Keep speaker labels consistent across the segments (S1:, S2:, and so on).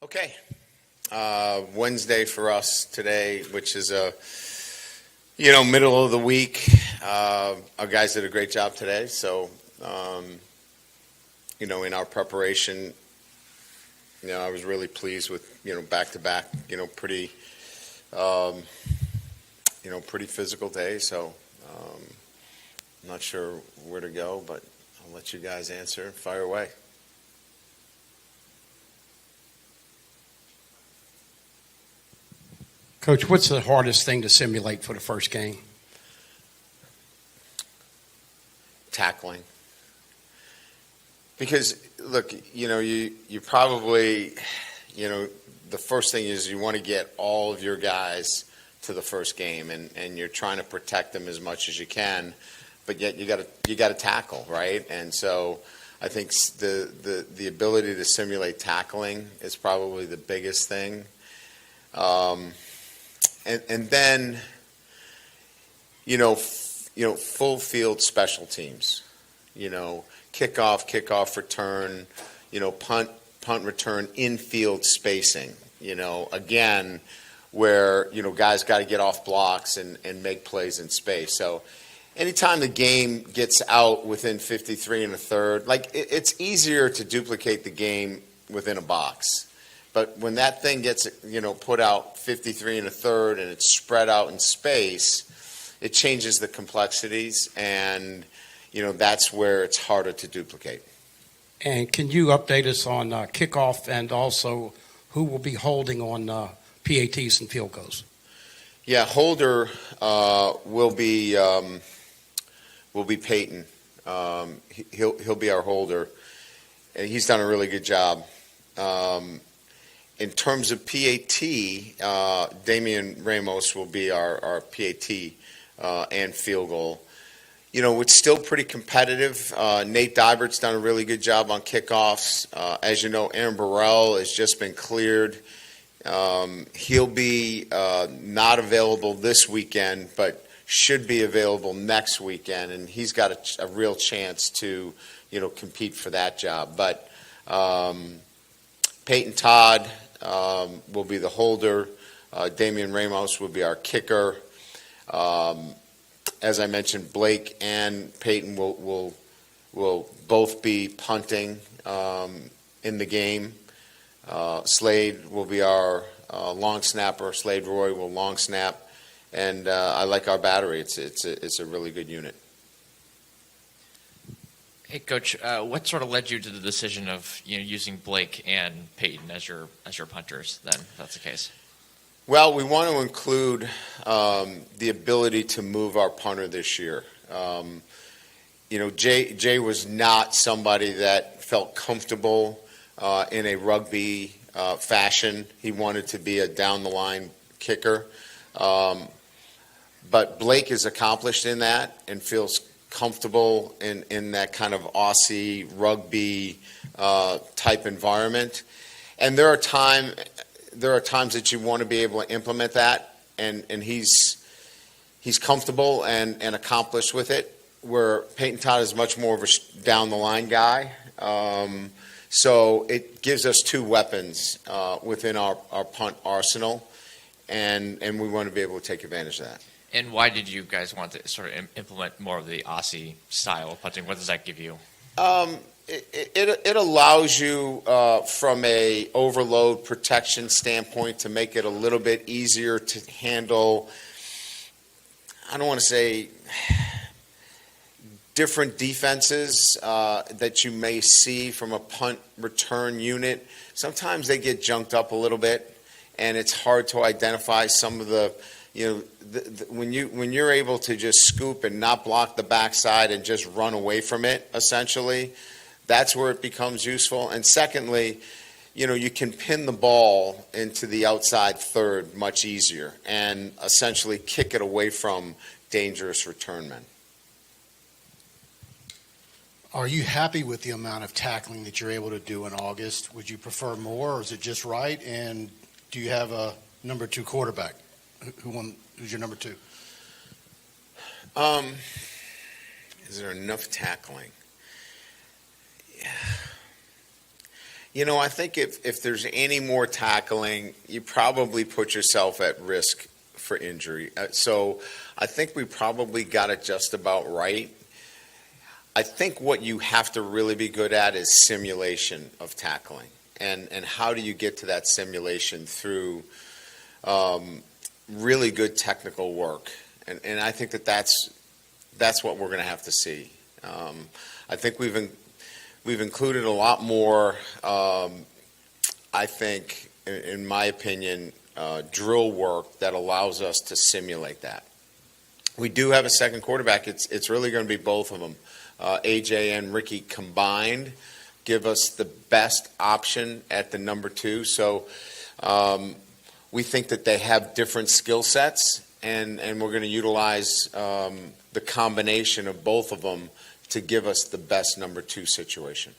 S1: Okay. Wednesday for us today, which is middle of the week. Our guys did a great job today. So, in our preparation, I was really pleased with, back to back, pretty, pretty physical day. So, I'm not sure where to go, but I'll let you guys answer. Fire away.
S2: Coach, what's the hardest thing to simulate for the first game?
S1: Tackling. Because, look, you probably, the first thing is you want to get all of your guys to the first game, and you're trying to protect them as much as you can, but yet you got to tackle, right? And so I think the ability to simulate tackling is probably the biggest thing. And then, full field special teams, kickoff return, punt return, infield spacing, again, where, guys got to get off blocks and make plays in space. So anytime the game gets out within 53 and a third, it's easier to duplicate the game within a box. But when that thing gets, put out 53 and a third and it's spread out in space, it changes the complexities, and, that's where it's harder to duplicate.
S2: And can you update us on kickoff and also who will be holding on PATs and field goals?
S1: Yeah, holder will be Peyton. He'll be our holder, and he's done a really good job. In terms of PAT, Damian Ramos will be our PAT and field goal. It's still pretty competitive. Nate Dybert's done a really good job on kickoffs. As you know, Aaron Burrell has just been cleared. He'll be not available this weekend, but should be available next weekend, and he's got a real chance to, compete for that job. But Peyton Todd will be the holder. Damian Ramos will be our kicker. As I mentioned, Blake and Peyton will both be punting in the game. Slade will be our long snapper. Slade Roy will long snap, and I like our battery. It's a really good unit.
S3: Hey, Coach, what sort of led you to the decision of using Blake and Peyton as your punters? Then, if that's the case.
S1: Well, we want to include the ability to move our punter this year. Jay was not somebody that felt comfortable in a rugby fashion. He wanted to be a down the line kicker, but Blake is accomplished in that and feels comfortable in that kind of Aussie rugby type environment. And there are times that you want to be able to implement that, and he's comfortable and accomplished with it, where Peyton Todd is much more of a down the line guy. So it gives us two weapons within our punt arsenal, and we want to be able to take advantage of that.
S3: And why did you guys want to sort of implement more of the Aussie style of punting? What does that give you?
S1: It allows you, from a overload protection standpoint, to make it a little bit easier to handle. I don't want to say different defenses that you may see from a punt return unit. Sometimes they get junked up a little bit, and it's hard to identify some of the. When you're able to just scoop and not block the backside and just run away from it, essentially, that's where it becomes useful. And secondly, you can pin the ball into the outside third much easier and essentially kick it away from dangerous return men.
S4: Are you happy with the amount of tackling that you're able to do in August? Would you prefer more, or is it just right? And do you have a number two quarterback? Who's your number two?
S1: Is there enough tackling? Yeah. I think if there's any more tackling, you probably put yourself at risk for injury. So I think we probably got it just about right. I think what you have to really be good at is simulation of tackling. And how do you get to that simulation through really good technical work? And I think that's what we're going to have to see. I think we've included a lot more, I think, in my opinion, drill work that allows us to simulate that. We do have a second quarterback. It's really going to be both of them. AJ and Ricky combined give us the best option at the number 2. So we think that they have different skill sets, and we're going to utilize the combination of both of them to give us the best number 2 situation.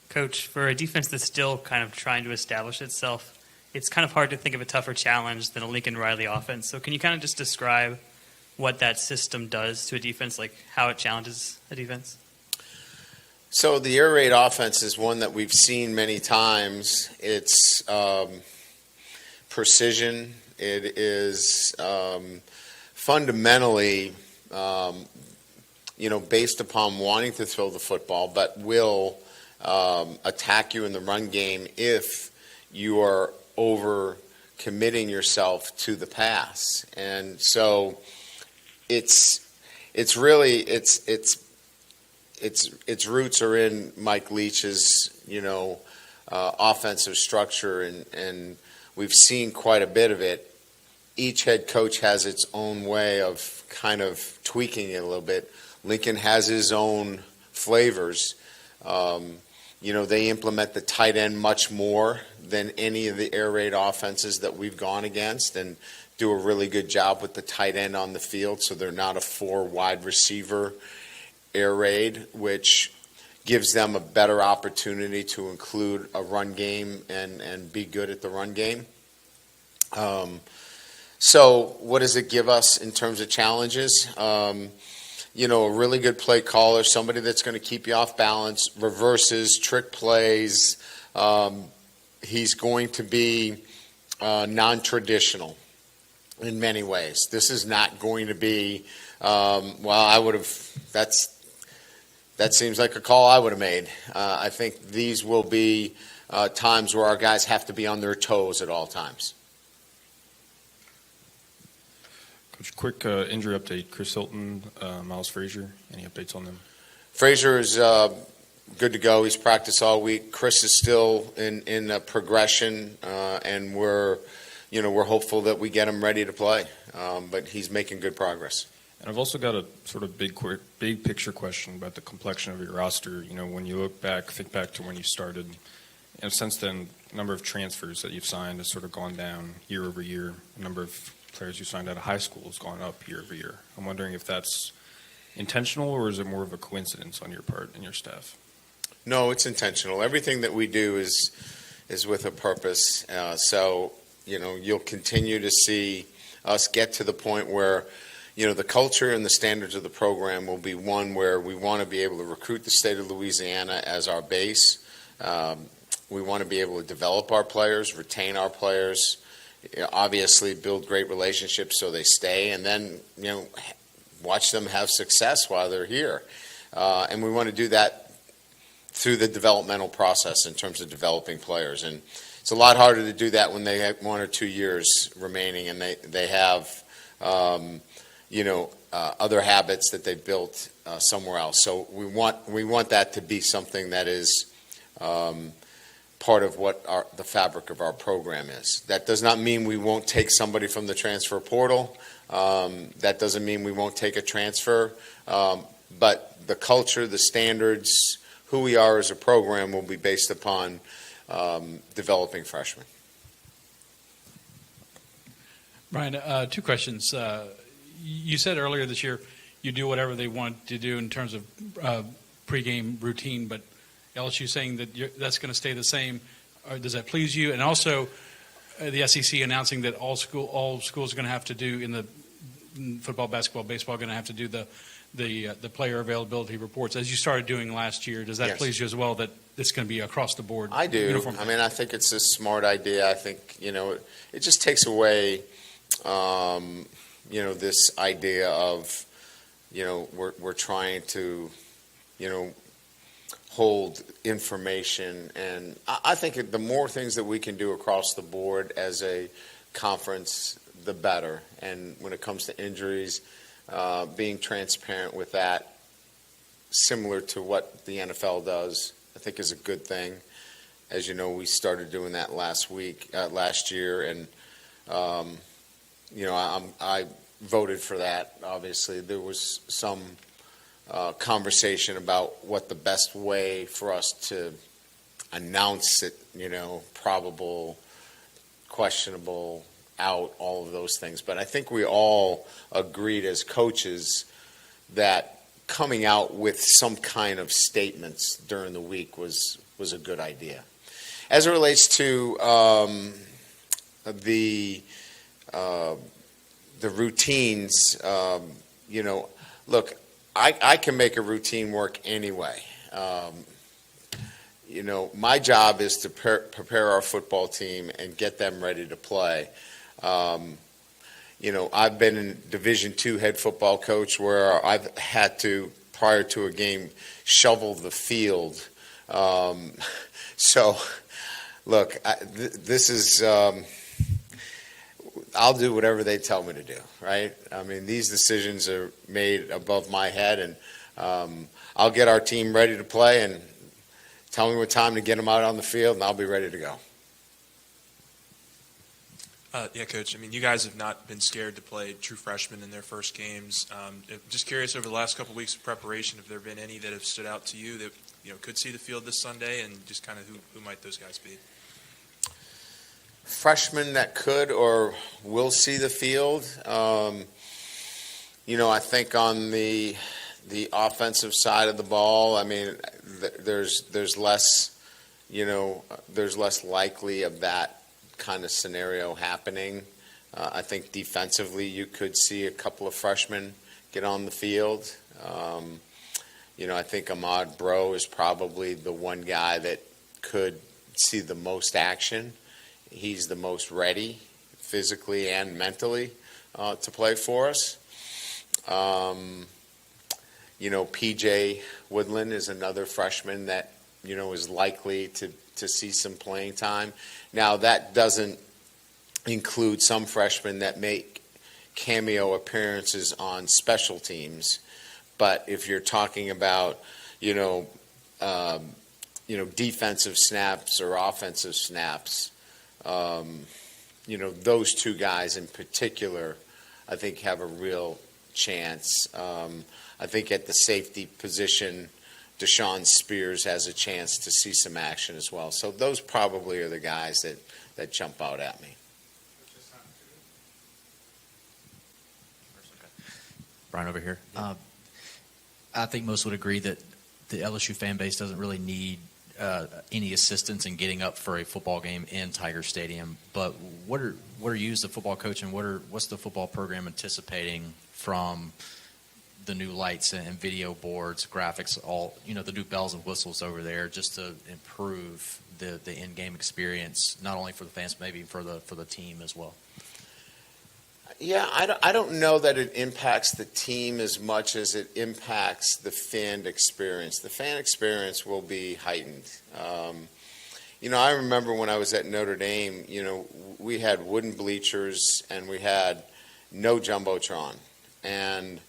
S5: Coach, for a defense that's still kind of trying to establish itself, it's kind of hard to think of a tougher challenge than a Lincoln Riley offense. So can you kind of just describe what that system does to a defense, like how it challenges a defense?
S1: So the air raid offense is one that we've seen many times. It's precision. It is fundamentally, based upon wanting to throw the football, but will attack you in the run game if you are over committing yourself to the pass. And so its roots are in Mike Leach's offensive structure, and we've seen quite a bit of it. Each head coach has its own way of kind of tweaking it a little bit. Lincoln has his own flavors. They implement the tight end much more than any of the air raid offenses that we've gone against, and do a really good job with the tight end on the field, so they're not a 4 wide receiver air raid, which gives them a better opportunity to include a run game and be good at the run game. So what does it give us in terms of challenges? A really good play caller, somebody that's going to keep you off balance, reverses, trick plays. He's going to be non-traditional in many ways. This is not going to be, that seems like a call I would have made. I think these will be times where our guys have to be on their toes at all times.
S6: Coach, quick injury update. Chris Hilton, Miles Frazier, any updates on them?
S1: Frazier is good to go. He's practiced all week. Chris is still in progression, and we're hopeful that we get him ready to play. But he's making good progress.
S6: And I've also got a sort of big picture question about the complexion of your roster. When you think back to when you started, since then, the number of transfers that you've signed has sort of gone down year over year. The number of players you signed out of high school has gone up year over year. I'm wondering if that's intentional, or is it more of a coincidence on your part and your staff?
S1: No, it's intentional. Everything that we do is with a purpose. So you'll continue to see us get to the point where the culture and the standards of the program will be one where we want to be able to recruit the state of Louisiana as our base. We want to be able to develop our players, retain our players, obviously build great relationships so they stay, and then watch them have success while they're here. And we want to do that through the developmental process in terms of developing players. And it's a lot harder to do that when they have 1 or 2 years remaining and they have other habits that they've built somewhere else. So we want that to be something that is part of what the fabric of our program is. That does not mean we won't take somebody from the transfer portal. That doesn't mean we won't take a transfer. But the culture, the standards, who we are as a program will be based upon developing freshmen.
S7: Brian, 2 questions. You said earlier this year you do whatever they want to do in terms of pregame routine, but LSU saying that that's going to stay the same. Does that please you? And also, the SEC announcing that all schools are going to have to do in football, basketball, baseball, going to have to do the player availability reports, as you started doing last year. Does that
S1: Yes.
S7: please you as well, that it's going to be across the board?
S1: I do.
S7: Uniform?
S1: I mean, I think it's a smart idea. I think, it just takes away, this idea of, we're trying to, hold information. And I think the more things that we can do across the board as a conference, the better. And when it comes to injuries, being transparent with that, similar to what the NFL does, I think is a good thing. As you know, we started doing that last year, and I voted for that. Obviously, there was some conversation about what the best way for us to announce it, probable, questionable, out, all of those things. But I think we all agreed as coaches that coming out with some kind of statements during the week was a good idea. As it relates to the routines, look, I can make a routine work anyway. My job is to prepare our football team and get them ready to play. I've been in Division II head football coach where I've had to, prior to a game, shovel the field. So, look, this is, I'll do whatever they tell me to do, right? I mean, these decisions are made above my head, and I'll get our team ready to play and tell me what time to get them out on the field, and I'll be ready to go.
S8: Yeah, Coach. I mean, you guys have not been scared to play true freshmen in their first games. Just curious, over the last couple of weeks of preparation, have there been any that have stood out to you that could see the field this Sunday, and just kind of who might those guys be?
S1: Freshmen that could or will see the field. I think on the offensive side of the ball, I mean, there's less, there's less likely of that kind of scenario happening. I think defensively you could see a couple of freshmen get on the field. I think Ahmad Bro is probably the one guy that could see the most action. He's the most ready physically and mentally to play for us. PJ Woodland is another freshman that, is likely to see some playing time. Now, that doesn't include some freshmen that make cameo appearances on special teams. But if you're talking about, defensive snaps or offensive snaps, those two guys in particular, I think have a real chance. I think at the safety position, Deshaun Spears has a chance to see some action as well. So those probably are the guys that jump out at me.
S9: Brian over here. I think most would agree that the LSU fan base doesn't really need any assistance in getting up for a football game in Tiger Stadium. But what are you as the football coach, and what's the football program anticipating from the new lights and video boards, graphics, all the new bells and whistles over there, just to improve the in-game experience, not only for the fans, maybe for the team as well?
S1: Yeah, I don't know that it impacts the team as much as it impacts the fan experience. The fan experience will be heightened. I remember when I was at Notre Dame, we had wooden bleachers and we had no Jumbotron. And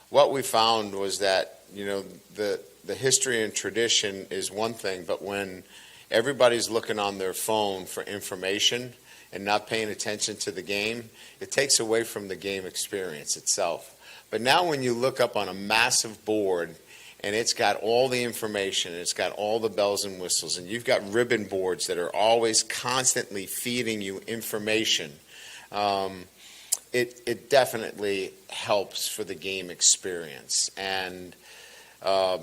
S1: what we found was that, the history and tradition is one thing, but when everybody's looking on their phone for information and not paying attention to the game, it takes away from the game experience itself. But now when you look up on a massive board and it's got all the information, and it's got all the bells and whistles, and you've got ribbon boards that are always constantly feeding you information, it definitely helps for the game experience. And, I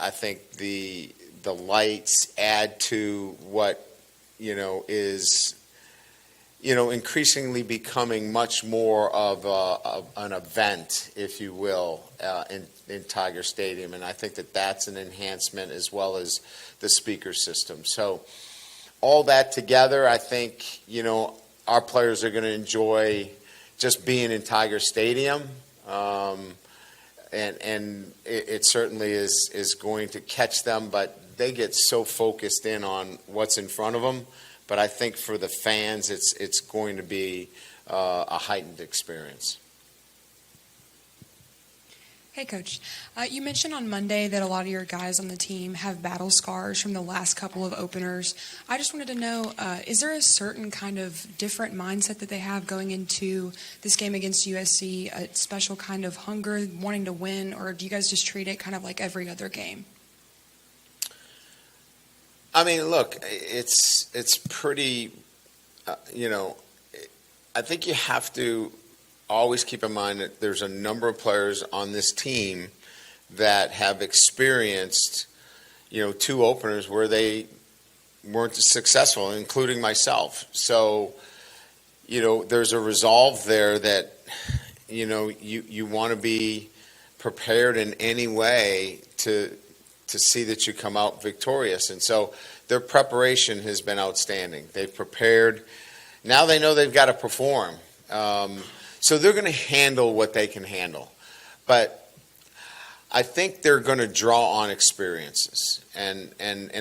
S1: think the lights add to what, is, increasingly becoming much more of an event, if you will, in Tiger Stadium. And I think that that's an enhancement as well as the speaker system. So all that together, I think, our players are going to enjoy just being in Tiger Stadium. And it certainly is going to catch them, but they get so focused in on what's in front of them. But I think for the fans, it's going to be a heightened experience.
S10: Hey, Coach. You mentioned on Monday that a lot of your guys on the team have battle scars from the last couple of openers. I just wanted to know, is there a certain kind of different mindset that they have going into this game against USC, a special kind of hunger, wanting to win, or do you guys just treat it kind of like every other game?
S1: I mean, look, it's pretty, I think you have to always keep in mind that there's a number of players on this team that have experienced, 2 openers where they weren't successful, including myself. So, there's a resolve there that, you want to be prepared in any way to see that you come out victorious. And so their preparation has been outstanding. They've prepared. Now they know they've got to perform. So they're going to handle what they can handle. But I think they're going to draw on experiences. And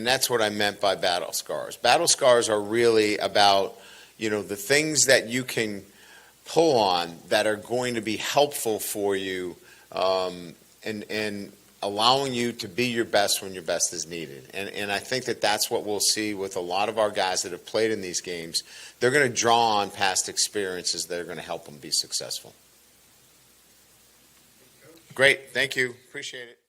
S1: that's what I meant by battle scars. Battle scars are really about, the things that you can pull on that are going to be helpful for you and allowing you to be your best when your best is needed. And I think that that's what we'll see with a lot of our guys that have played in these games. They're going to draw on past experiences that are going to help them be successful. Great. Thank you. Appreciate it.